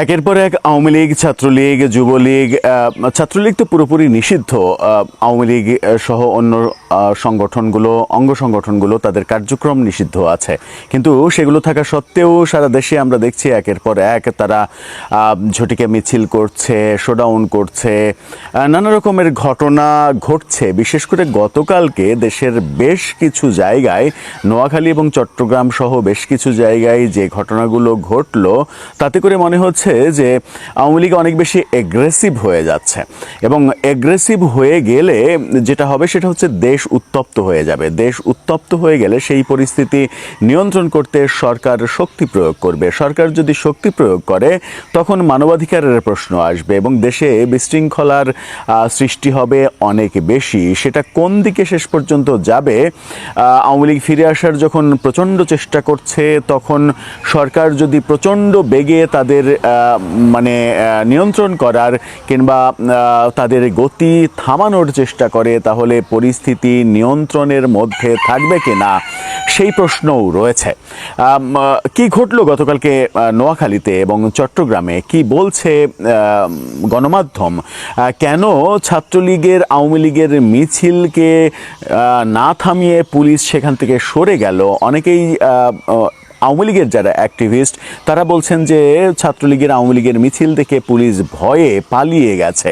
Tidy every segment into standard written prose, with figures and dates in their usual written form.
একের পর এক আওয়ামী লীগ, ছাত্রলীগ, যুবলীগ, ছাত্রলীগ তো পুরোপুরি নিষিদ্ধ। আওয়ামী লীগ সহ অন্য সংগঠনগুলো, অঙ্গ সংগঠনগুলো, তাদের কার্যক্রম নিষিদ্ধ আছে। কিন্তু সেগুলো থাকা সত্ত্বেও সারা দেশে আমরা দেখছি একের পর এক তারা ঝটিকা মিছিল করছে, শোডাউন করছে, নানা রকমের ঘটনা ঘটছে। বিশেষ করে গতকালকে দেশের বেশ কিছু জায়গায়, নোয়াখালী এবং চট্টগ্রাম সহ বেশ কিছু জায়গায় যে ঘটনাগুলো ঘটলো, তাতে করে মনে হচ্ছে যে আওয়ামী লীগ অনেক বেশি এগ্রেসিভ হয়ে যাচ্ছে। এবং এগ্রেসিভ হয়ে গেলে যেটা হবে সেটা হচ্ছে দেশ উত্তপ্ত হয়ে যাবে। দেশ উত্তপ্ত হয়ে গেলে সেই পরিস্থিতি নিয়ন্ত্রণ করতে সরকার শক্তি প্রয়োগ করবে। সরকার যদি শক্তি প্রয়োগ করে তখন মানবাধিকারের প্রশ্ন আসবে এবং দেশে বিশৃঙ্খলার সৃষ্টি হবে অনেক বেশি। সেটা কোন দিকে শেষ পর্যন্ত যাবে? আওয়ামী লীগ ফিরে আসার যখন প্রচণ্ড চেষ্টা করছে, তখন সরকার যদি প্রচণ্ড বেগে তাদের নিয়ন্ত্রণ করার কিংবা তাদের গতি থামানোর চেষ্টা করে, তাহলে পরিস্থিতি নিয়ন্ত্রণের মধ্যে থাকবে কিনা সেই প্রশ্নও রয়েছে। কি ঘটলো গতকালকে নোয়াখালীতে এবং চট্টগ্রামে, কি বলছে গণমাধ্যম? কেন ছাত্রলীগের, আওয়ামী লীগের মিছিলকে না থামিয়ে পুলিশ সেখান থেকে সরে গেল? অনেকেই আওয়ামী লীগের যারা অ্যাক্টিভিস্ট তারা বলছেন যে ছাত্রলীগের, আওয়ামী লীগের মিছিল দেখে পুলিশ ভয়ে পালিয়ে গেছে।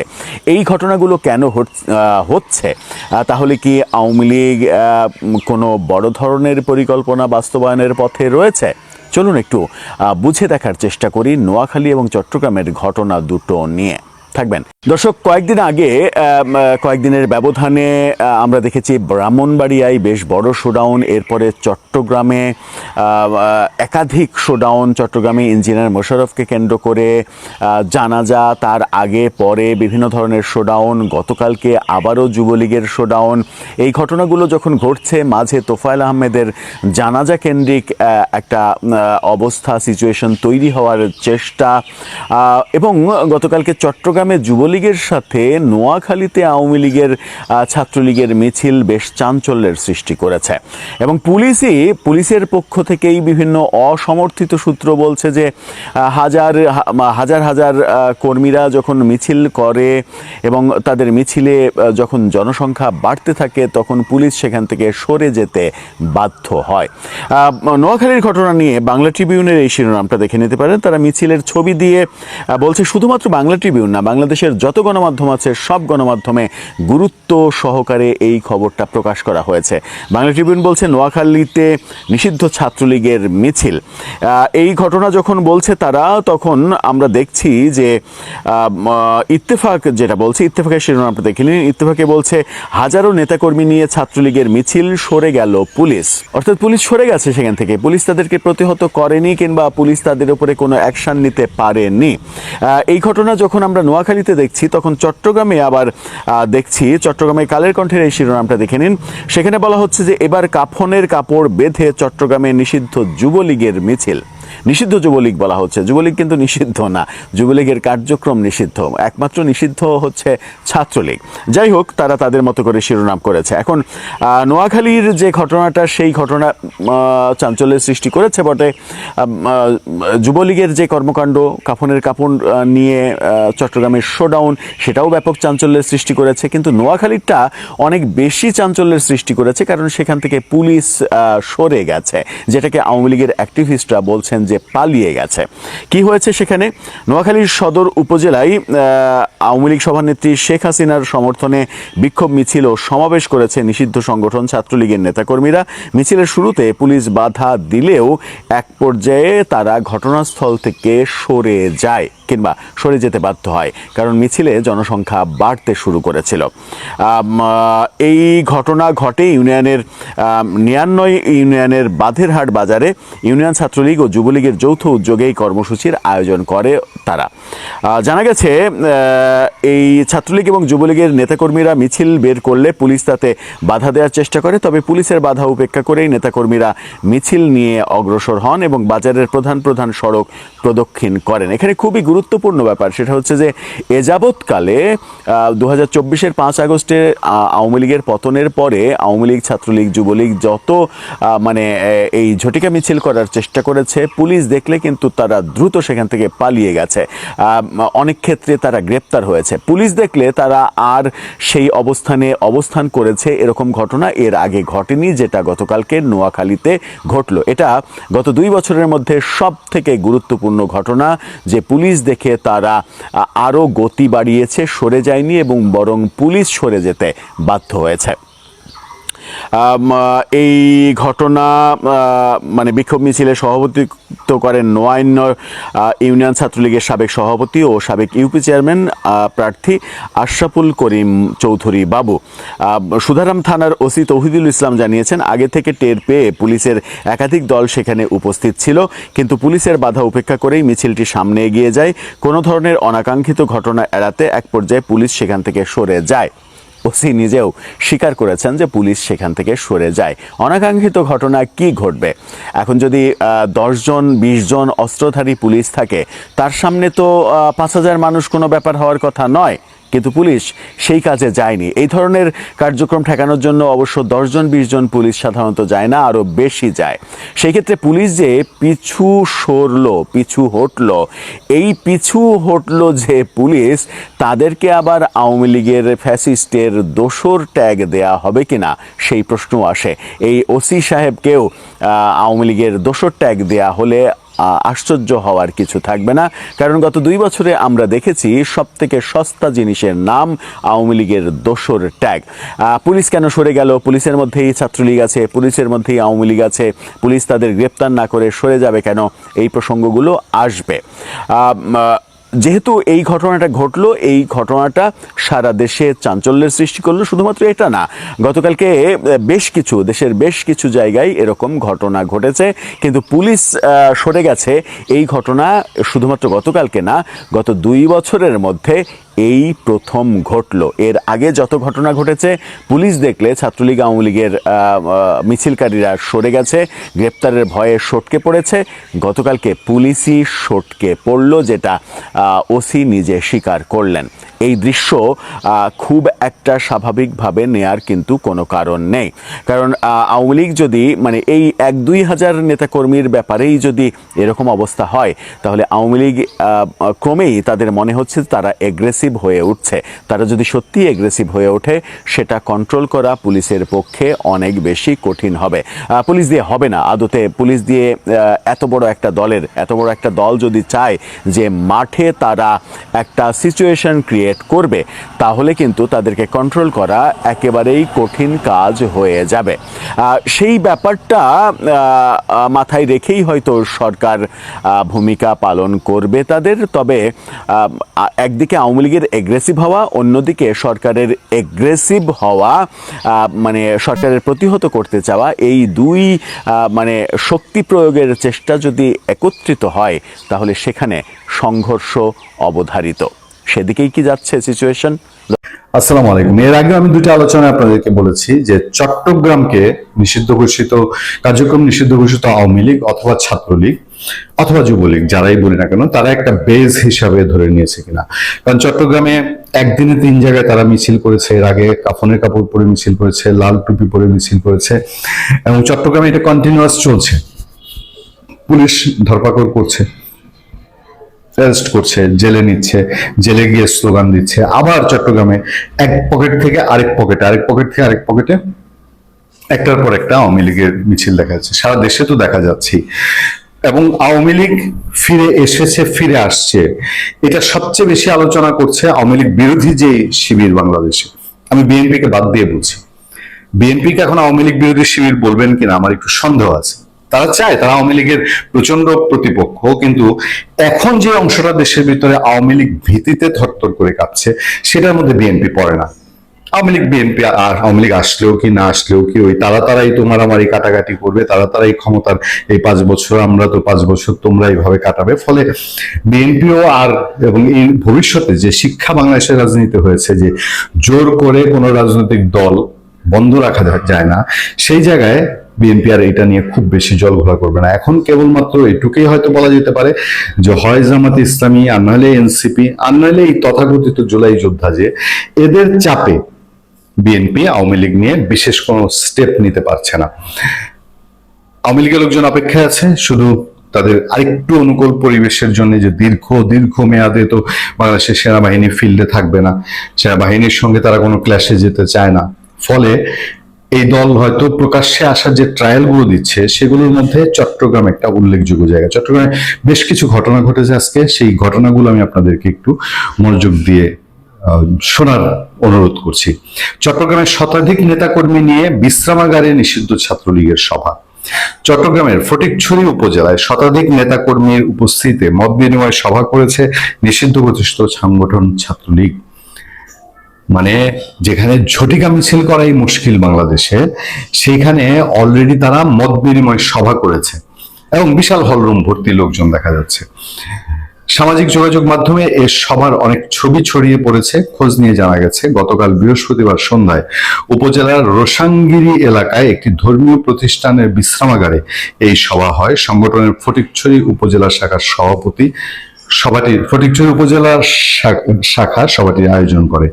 এই ঘটনাগুলো কেন হচ্ছে? তাহলে কি আওয়ামী লীগ কোনো বড় ধরনের পরিকল্পনা বাস্তবায়নের পথে রয়েছে? চলুন একটু বুঝে দেখার চেষ্টা করি নোয়াখালী এবং চট্টগ্রামের ঘটনা দুটো নিয়ে। থাকবেন দর্শক। কয়েকদিনের ব্যবধানে আমরা দেখেছি ব্রাহ্মণবাড়িয়ায় বেশ বড় শোডাউন, এরপরে চট্টগ্রামে একাধিক শোডাউন, চট্টগ্রামে ইঞ্জিনিয়ার মোশাররফকে কেন্দ্র করে জানাজা, তার আগে পরে বিভিন্ন ধরনের শোডাউন, গতকালকে আবারও যুবলীগের শোডাউন। এই ঘটনাগুলো যখন ঘটছে, মাঝে তোফায়েল আহমেদের জানাজা কেন্দ্রিক একটা অবস্থা, সিচুয়েশন তৈরি হওয়ার চেষ্টা, এবং গতকালকে চট্টগ্রামে যুবলীগের সাথে নোয়াখালীতে আওয়ামী লীগের, ছাত্রলীগের মিছিল বেশ চাঞ্চল্যের সৃষ্টি করেছে। এবং পুলিশের পক্ষ থেকেই বিভিন্ন অসমর্থিত সূত্র বলছে যে হাজার হাজার কর্মীরা যখন মিছিল করে এবং তাদের মিছিলে যখন জনসংখ্যা বাড়তে থাকে, তখন পুলিশ সেখান থেকে সরে যেতে বাধ্য হয়। নোয়াখালীর ঘটনা নিয়ে বাংলা ট্রিবিউনের এই শিরোনামটা দেখে নিতে পারেন। তারা মিছিলের ছবি দিয়ে বলছে, শুধুমাত্র বাংলা ট্রিবিউন না, বাংলাদেশের যত গণমাধ্যম আছে সব গণমাধ্যমে গুরুত্ব সহকারে এই খবরটা প্রকাশ করা হয়েছে। বাংলা ট্রিবিউন বলছে নোয়াখালীতে নিষিদ্ধ ছাত্রলীগের মিছিল। এই ঘটনা যখন বলছে তারা, তখন আমরা দেখছি যে ইত্তেফাক যেটা বলছে, ইত্তেফাকের শিরোনামটা দেখে নিন। ইত্তেফাকে বলছে, হাজারো নেতাকর্মী নিয়ে ছাত্রলীগের মিছিল, সরে গেল পুলিশ। অর্থাৎ পুলিশ সরে গেছে সেখান থেকে, পুলিশ তাদেরকে প্রতিহত করেনি কিংবা পুলিশ তাদের উপরে কোনো অ্যাকশন নিতে পারেনি। এই ঘটনা যখন আমরা নোয়াখালীতে দেখছি, তখন চট্টগ্রামে আবার দেখছি, চট্টগ্রামে কালের কণ্ঠের এই শিরোনামটা দেখে নিন। সেখানে বলা হচ্ছে যে এবার কাফনের কাপড় বেঁধে চট্টগ্রামে নিষিদ্ধ যুবলীগের মিছিল। নিষিদ্ধ যুবলীগ বলা হচ্ছে, যুবলীগ কিন্তু নিষিদ্ধ না, যুবলীগের কার্যক্রম নিষিদ্ধ, একমাত্র নিষিদ্ধ হচ্ছে ছাত্রলীগ। যাই হোক, তারা তাদের মতো করে শিরোনাম করেছে। এখন নোয়াখালীর যে ঘটনাটা, সেই ঘটনা চাঞ্চল্যের সৃষ্টি করেছে বটে। যুবলীগের যে কর্মকাণ্ড, কাফনের কাপড় নিয়ে চট্টগ্রামের শোডাউন, সেটাও ব্যাপক চাঞ্চল্যের সৃষ্টি করেছে। কিন্তু নোয়াখালীরটা অনেক বেশি চাঞ্চল্যের সৃষ্টি করেছে, কারণ সেখান থেকে পুলিশ সরে গেছে, যেটাকে আওয়ামী লীগের অ্যাক্টিভিস্টরা বলছেন যে পালিয়ে গেছে। কি হয়েছে সেখানে? নোয়াখালীর সদর উপজেলায় আওয়ামী লীগ সভানেত্রী শেখ হাসিনার সমর্থনে বিক্ষোভ মিছিল ও সমাবেশ করেছে নিষিদ্ধ সংগঠন ছাত্রলীগের নেতাকর্মীরা। মিছিলের শুরুতে পুলিশ বাধা দিলেও এক পর্যায়ে তারা ঘটনাস্থল থেকে সরে যায় কিংবা সরে যেতে বাধ্য হয়, কারণ মিছিলে জনসংখ্যা বাড়তে শুরু করেছিল। এই ঘটনা ঘটে ইউনিয়নের 99 ইউনিয়নের বাধেরহাট বাজারে। ইউনিয়ন ছাত্রলীগ ও যুবলীগের যৌথ উদ্যোগে এই কর্মসূচির আয়োজন করে তারা। জানা গেছে এই ছাত্রলীগ এবং যুবলীগের নেতাকর্মীরা মিছিল বের করলে পুলিশ তাতে বাধা দেওয়ার চেষ্টা করে, তবে পুলিশের বাধা উপেক্ষা করেই নেতাকর্মীরা মিছিল নিয়ে অগ্রসর হন এবং বাজারের প্রধান প্রধান সড়ক প্রদক্ষিণ করেন। এখানে খুবই গুরুত্বপূর্ণ ব্যাপার সেটা হচ্ছে যে এ যাবৎকালে 2024-এর 5 আগস্টে আওয়ামী লীগের পতনের পরে আওয়ামী লীগ, ছাত্রলীগ, যুবলীগ যত এই ঝটিকা মিছিল করার চেষ্টা করেছে, পুলিশ পুলিশ দেখলে কিন্তু তারা দ্রুত সেখান থেকে পালিয়ে গেছে, অনেক ক্ষেত্রে তারা গ্রেপ্তার হয়েছে। পুলিশ দেখলে তারা আর সেই অবস্থানে অবস্থান করেছে, এরকম ঘটনা এর আগে ঘটেনি, যেটা গতকালকে নোয়াখালীতে ঘটলো। এটা গত 2 বছরের মধ্যে সব থেকে গুরুত্বপূর্ণ ঘটনা, যে পুলিশ দেখে তারা আরও গতি বাড়িয়েছে, সরে যায়নি এবং বরং পুলিশ সরে যেতে বাধ্য হয়েছে। এই ঘটনা মানে বিক্ষোভ মিছিলে সভাপতিত্ব করেন নোয়াইন্য ইউনিয়ন ছাত্রলীগের সাবেক সভাপতি ও সাবেক ইউপি চেয়ারম্যান প্রার্থী আশরাফুল করিম চৌধুরী বাবু। সুধারাম থানার ওসি তৌহিদুল ইসলাম জানিয়েছেন, আগে থেকে টের পেয়ে পুলিশের একাধিক দল সেখানে উপস্থিত ছিল, কিন্তু পুলিশের বাধা উপেক্ষা করেই মিছিলটি সামনে এগিয়ে যায়। কোনো ধরনের অনাকাঙ্ক্ষিত ঘটনা এড়াতে এক পর্যায়ে পুলিশ সেখান থেকে সরে যায়। ওসি নিজেও স্বীকার করেছেন যে পুলিশ সেখান থেকে সরে যায়। অনাকাঙ্ক্ষিত ঘটনা কি ঘটবে? এখন যদি 10 জন 20 জন অস্ত্রধারী পুলিশ থাকে, তার সামনে তো 5,000 মানুষ কোনো ব্যাপার হওয়ার কথা নয়, কিন্তু পুলিশ সেই কাজে যায়নি। এই ধরনের কার্যক্রম ঠেকানোর জন্য অবশ্য 10 জন 20 জন পুলিশ সাধারণত যায় না, আরও বেশি যায়। সেই ক্ষেত্রে পুলিশ যে পিছু সরলো, পিছু হটলো, এই পিছু হটলো যে পুলিশ, তাদেরকে আবার আওয়ামী লীগের ফ্যাসিস্টের দোসর ট্যাগ দেয়া হবে কিনা সেই প্রশ্ন আসে। এই ওসি সাহেবকেও আওয়ামী লীগের দোসর ট্যাগ দেয়া হলে আশ্চর্য হওয়ার কিছু থাকবে না, কারণ গত 2 বছরে আমরা দেখেছি সব থেকে সস্তা জিনিসের নাম আওয়ামী লীগের দোসর ট্যাগ। পুলিশ কেন সরে গেল? পুলিশের মধ্যেই ছাত্রলীগ আছে, পুলিশের মধ্যেই আওয়ামী লীগ আছে, পুলিশ তাদের গ্রেপ্তার না করে সরে যাবে কেন? এই প্রসঙ্গগুলো আসবে। যেহেতু এই ঘটনাটা ঘটলো, এই ঘটনাটা সারা দেশে চাঞ্চল্যের সৃষ্টি করলো। শুধুমাত্র এটা না, গতকালকে দেশের বেশ কিছু জায়গায় এরকম ঘটনা ঘটেছে, কিন্তু পুলিশ সরে গেছে। এই ঘটনা শুধুমাত্র গতকালকে না, গত 2 বছরের মধ্যে এই প্রথম ঘটলো। এর আগে যত ঘটনা ঘটেছে, পুলিশ দেখলে ছাত্রলীগ আওয়ামী লীগের মিছিলকারীরা সরে গেছে, গ্রেপ্তারের ভয়ে সটকে পড়েছে। গতকালকে পুলিশই সটকে পড়ল, যেটা ওসি নিজে স্বীকার করলেন। এই দৃশ্য খুব একটা স্বাভাবিকভাবে নেয়ার কিন্তু কোনো কারণ নেই, কারণ আওয়ামী লীগ যদি মানে এই 1-2 হাজার নেতাকর্মীর ব্যাপারেই যদি এরকম অবস্থা হয়, তাহলে আওয়ামী লীগ ক্রমেই তাদের মনে হচ্ছে তারা এগ্রেসিভ হয়ে উঠছে। তারা যদি সত্যি এগ্রেসিভ হয়ে ওঠে, সেটা কন্ট্রোল করা পুলিশের পক্ষে অনেক বেশি কঠিন হবে। পুলিশ দিয়ে হবে না আদতে। পুলিশ দিয়ে এত বড় একটা দল যদি চায় যে মাঠে তারা একটা সিচুয়েশন ক্রিয়েট করবে, তাহলে কিন্তু তাদেরকে কন্ট্রোল করা একেবারেই কঠিন কাজ হয়ে যাবে। সেই ব্যাপারটা মাথায় রেখেই হয়তো সরকার ভূমিকা পালন করবে তাদের। তবে একদিকে আওয়ামী লীগের এগ্রেসিভ হওয়া, অন্যদিকে সরকারের এগ্রেসিভ হওয়া, মানে সরকারের প্রতিহত করতে চাওয়া, এই দুই মানে শক্তি প্রয়োগের চেষ্টা যদি একত্রিত হয়, তাহলে সেখানে সংঘর্ষ অবধারিত। সেদিকেই কি যাচ্ছে সিচুয়েশন? আসসালামু আলাইকুম। এর আগে আমি দুটো আলোচনায় আপনাদেরকে বলেছি যে চট্টগ্রামকে কার্যক্রম নিষিদ্ধ ঘোষিত আওয়ামী লীগ অথবা ছাত্রলীগ অথবা যুবলীগ, যারাই বলি না কেন, তারা একটা বেজ হিসাবে ধরে নিয়েছে কিনা। কারণ চট্টগ্রামে একদিনে 3 জায়গায় তারা মিছিল করেছে। এর আগে কাফনের কাপড় পরে মিছিল করেছে, লাল টুপি পরে মিছিল করেছে, এবং চট্টগ্রামে এটা কন্টিনিউয়াস চলছে। পুলিশ ধরপাকড় করছে, অ্যারেস্ট করছে, জেলে নিচ্ছে, জেলে গিয়ে স্লোগান দিচ্ছে। আবার চট্টগ্রামে এক পকেট থেকে আরেক পকেটে একটার পর একটা আওয়ামী লীগের মিছিল দেখা যাচ্ছে। সারা দেশে তো দেখা যাচ্ছে। এবং আওয়ামী লীগ ফিরে এসেছে, ফিরে আসছে, এটা সবচেয়ে বেশি আলোচনা করছে আওয়ামী লীগ বিরোধী যে শিবির বাংলাদেশে। আমি বিএনপিকে বাদ দিয়ে বলছি, বিএনপিকে এখন আওয়ামী লীগ বিরোধী শিবির বলবেন কিনা আমার একটু সন্দেহ আছে। তারা চায়, তারা আওয়ামী লীগের প্রচন্ড প্রতিপক্ষ, কিন্তু এখন যে অংশটা দেশের ভিতরে আওয়ামী লীগ ভীতিতে থরথর করে কাঁপছে, সেটার মধ্যে বিএনপি পড়ে না। বিএনপি আর আওয়ামী লীগ আসলেও কি না আসলেও কি ওই তারাই তোমারামারি কাটাকাটি করবে, তারাই ক্ষমতার এই 5 বছর, আমরা তো 5 বছর, তোমরা এইভাবে কাটাবে। ফলে বিএনপিও এবং এই ভবিষ্যতে যে শিক্ষা বাংলাদেশের রাজনীতি হয়েছে, যে জোর করে কোনো রাজনৈতিক দল বন্ধ রাখা যায় না, সেই জায়গায় বিএনপি আর এটা নিয়ে খুব বেশি জলঘোলা করবে না। এখন কেবলমাত্র এটুকুই হয়তো বলা যেতে পারে যে হয় জামাত ইসলামী, আর নইলে এনসিপি, আর নইলে এই তথাকথিত জুলাই যোদ্ধা, যে এদের চাপে বিএনপি আওয়ামী লীগ নিয়ে বিশেষ কোনো স্টেপ নিতে পারছে না। আওয়ামী লীগের লোকজন অপেক্ষায় আছে শুধু তাদের আরেকটু অনুকূল পরিবেশের জন্য, যে দীর্ঘ মেয়াদে তো বাংলাদেশের সেনাবাহিনী ফিল্ডে থাকবে না, সেনাবাহিনীর সঙ্গে তারা কোনো ক্ল্যাশে যেতে চায় না। ফলে এই দল হয়তো প্রকাশ্যে আসার যে ট্রায়াল গুলো দিচ্ছে সেগুলোর মধ্যে চট্টগ্রাম একটা উল্লেখযোগ্য জায়গা। চট্টগ্রামে বেশ কিছু ঘটনা ঘটেছে আজকে, সেই ঘটনাগুলো আমি আপনাদেরকে একটু মনোযোগ দিয়ে শোনার অনুরোধ করছি। চট্টগ্রামের শতাধিক নেতাকর্মী নিয়ে বিশ্রামাগারে নিষিদ্ধ ছাত্রলীগের সভা। চট্টগ্রামের ফটিকছড়ি উপজেলায় শতাধিক নেতাকর্মীর উপস্থিতিতে মত বিনিময় সভা করেছে নিষিদ্ধ ঘোষিত সংগঠন ছাত্রলীগ। মানে যেখানে ঝটিকা মিছিল করাই মুশকিল বাংলাদেশে, সেইখানে অলরেডি তারা মত বিনিময় সভা করেছে এবং বিশাল হলরুম ভর্তি লোকজন দেখা যাচ্ছে। সামাজিক যোগাযোগ মাধ্যমে এ সভার অনেক ছবি ছড়িয়ে পড়েছে। খোঁজ নিয়ে জানা গেছে গতকাল বৃহস্পতিবার সন্ধ্যায় উপজেলার রোসাংগিরি এলাকায় একটি ধর্মীয় প্রতিষ্ঠানের বিশ্রামাগারে এই সভা হয়। সংগঠনের ফটিকছড়ি উপজেলা শাখার সভাপতি ফটিকছড়ি উপজেলা শাখা সভাটির আয়োজন করে।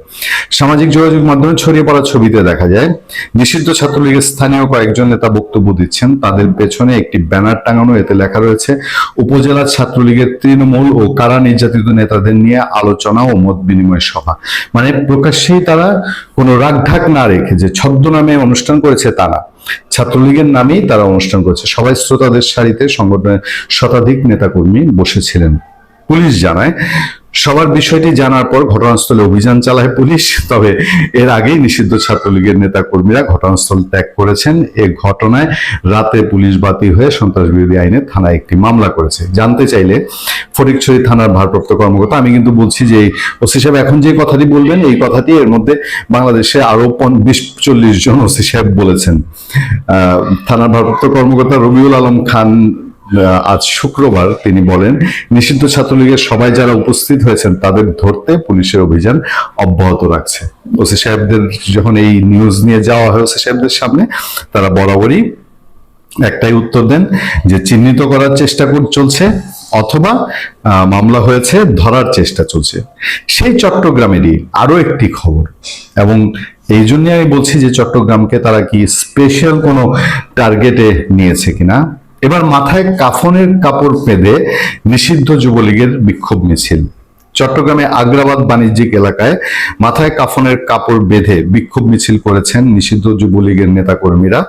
সামাজিক যোগাযোগ মাধ্যমে ছড়িয়ে পড়া ছবিতে দেখা যায় নিষিদ্ধ ছাত্রলীগের স্থানীয় কয়েকজন নেতা বক্তব্য দিচ্ছেন। তাদের পেছনে একটি ব্যানার টাঙানো, এতে লেখা রয়েছে উপজেলা ছাত্রলীগের তৃণমূল ও কারা নির্যাতিত নেতাদের নিয়ে আলোচনা ও মত বিনিময় সভা। মানে প্রকাশ্যেই তারা কোনো রাগঢাক না রেখে যে ছদ্মনামে অনুষ্ঠান করেছে তা না, ছাত্রলীগের নামেই তারা অনুষ্ঠান করেছে। সবাই শ্রোতাদের সারিতে সংগঠনের শতাধিক নেতাকর্মী বসেছিলেন। পুলিশ জানায় সবার বিষয়টি জানার পর ঘটনাস্থলে অভিযান চালায় পুলিশ। তবে এর আগেই নিষিদ্ধ ছাত্রলীগের নেতা কর্মীরা ঘটনাস্থল ত্যাগ করেছেন। এ ঘটনায় রাতে পুলিশ বাদী হয়ে সন্ত্রাস বিরোধী আইনে থানায় একটি মামলা করেছে। জানতে চাইলে ফটিকছড়ি থানার ভারপ্রাপ্ত কর্মকর্তা, আমি কিন্তু বলছি যে ওসি সাহেব এখন যে কথাটি বলবেন এই কথাটি এর মধ্যে বাংলাদেশে আরো 20-40 জন ওসি সাহেব বলেছেন। থানার ভারপ্রাপ্ত কর্মকর্তা রবিউল আলম খান আজ শুক্রবার তিনি বলেন, নিষিদ্ধ ছাত্রলীগের সবাই যারা উপস্থিত হয়েছেন তাদের ধরতে পুলিশের অভিযান অব্যাহত রাখছে। ওসি সাহেবদের যখন এই নিউজ নিয়ে যাওয়া হয় ওসি সাহেবদের সামনে, তারা বরাবরই একটাই উত্তর দেন যে চিহ্নিত করার চেষ্টা চলছে অথবা মামলা হয়েছে, ধরার চেষ্টা চলছে। সেই চট্টগ্রামেরই আরো একটি খবর, এবং এই জন্য আমি বলছি যে চট্টগ্রামকে তারা কি স্পেশাল কোনো টার্গেটে নিয়েছে কিনা। এবার মাথায় কাফনের কাপড় বেঁধে নিষিদ্ধ যুবলীগের বিক্ষোভ মিছিল। চট্টগ্রামে আগ্রাবাদ বাণিজ্যিক এলাকায় মাথায় কাফনের কাপড় বেঁধে বিক্ষোভ মিছিল করেছেন নিষিদ্ধ যুবলীগের নেতাকর্মীরা।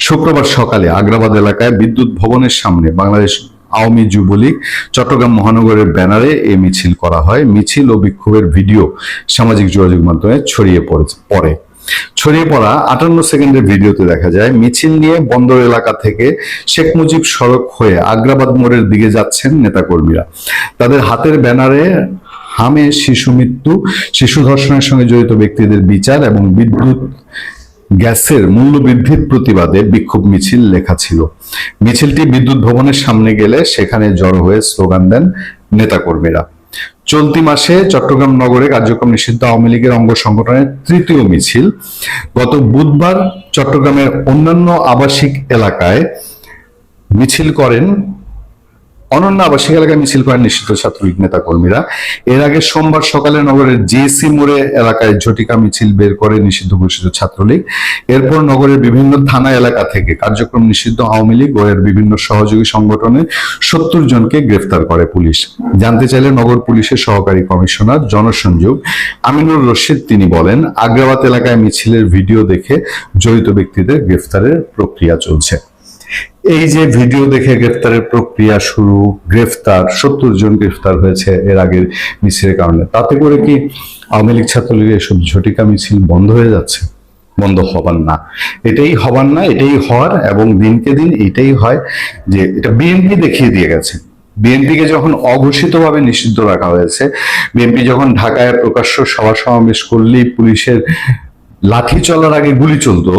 শুক্রবার সকালে আগ্রাবাদ এলাকায় বিদ্যুৎ ভবনের সামনে বাংলাদেশ আওয়ামী যুবলীগ চট্টগ্রাম মহানগরের ব্যানারে এই মিছিল করা হয়। মিছিল ও বিক্ষোভের ভিডিও সামাজিক যোগাযোগ মাধ্যমে ছড়িয়ে পড়ে। ছড়িয়ে পড়া 58 সেকেন্ডের ভিডিওতে দেখা যায় মিছিল নিয়ে বন্দর এলাকা থেকে শেখ মুজিব সড়ক হয়ে আগ্রাবাদ মোড়ের দিকে যাচ্ছেন নেতাকর্মীরা। তাদের হাতের ব্যানারে হামে শিশু মৃত্যু, শিশু ধর্ষণের সঙ্গে জড়িত ব্যক্তিদের বিচার এবং বিদ্যুৎ গ্যাসের মূল্য বৃদ্ধির প্রতিবাদে বিক্ষোভ মিছিল লেখা ছিল। মিছিলটি বিদ্যুৎ ভবনের সামনে গেলে সেখানে জড়ো হয়ে স্লোগান দেন নেতাকর্মীরা। চলতি মাসে চট্টগ্রাম নগরে কার্যক্রম নিষিদ্ধ আওয়ামী লীগের অঙ্গ সংগঠনের তৃতীয় মিছিল গত বুধবার চট্টগ্রামের অন্যান্য আবাসিক এলাকায় মিছিল করেন নিষিদ্ধ ছাত্রলীগ নেতা কর্মীরা। এর আগে সোমবার সকালে নগরের জেসি মোড়ে এলাকায় ঝটিকা মিছিল বের করে নিষিদ্ধ ঘোষিত ছাত্রলীগ। এরপর নগরের বিভিন্ন থানা এলাকা থেকে কার্যক্রম নিষিদ্ধ আওয়ামী লীগ ও এর বিভিন্ন সহযোগী সংগঠনের 70 জনকে গ্রেফতার করে পুলিশ। জানতে চাইলে নগর পুলিশের সহকারী কমিশনার জনসংযোগ আমিনুর রশিদ তিনি বলেন, আগ্রাবাদ এলাকায় মিছিলের ভিডিও দেখে জড়িত ব্যক্তিদের গ্রেফতারের প্রক্রিয়া চলছে। এই যে ভিডিও দেখে গ্রেফতারের প্রক্রিয়া শুরু, গ্রেফতার 70 জন গ্রেফতার হয়েছে এর আগের মিছিলের কারণে, তাতে করে কি আওয়ামী লীগ ছাত্রলীগের এসব ঝটিকা মিছিল বন্ধ হয়ে যাচ্ছে? বন্ধ হবার না, এটাই হবার না, এটাই হওয়ার, এবং দিনকে দিন এটাই হয় যে এটা বিএনপি দেখিয়ে দিয়ে গেছে। বিএনপিকে যখন অঘোষিতভাবে নিষিদ্ধ রাখা হয়েছে, বিএনপি যখন ঢাকায় প্রকাশ্য সভা সমাবেশ করলেই পুলিশের লাঠি চলার আগে গুলি চলতো,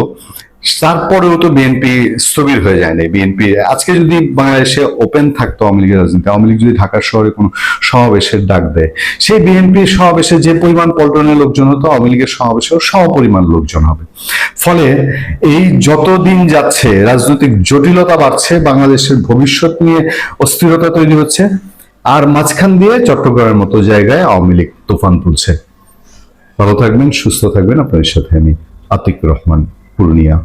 তারপরেও তো বিএনপি স্থবির হয়ে যায় না। বিএনপি আজকে যদি বাংলাদেশে ওপেন থাকতো আওয়ামী লীগের রাজনীতি, আওয়ামী লীগ যদি ঢাকার শহরে কোনো সমাবেশের ডাক দেয়, সেই বিএনপির সমাবেশে যে পরিমাণ পল্টনের লোকজন হতো আওয়ামী লীগের সমাবেশেও সমপরিমাণ লোকজন হবে। ফলে এই যত দিন যাচ্ছে রাজনৈতিক জটিলতা বাড়ছে, বাংলাদেশের ভবিষ্যৎ নিয়ে অস্থিরতা তৈরি হচ্ছে, আর মাঝখান দিয়ে চট্টগ্রামের মতো জায়গায় আওয়ামী লীগ তুফান তুলছে। ভালো থাকবেন, সুস্থ থাকবেন। আপনাদের সাথে আমি আতিক রহমান, পূর্ণিয়া।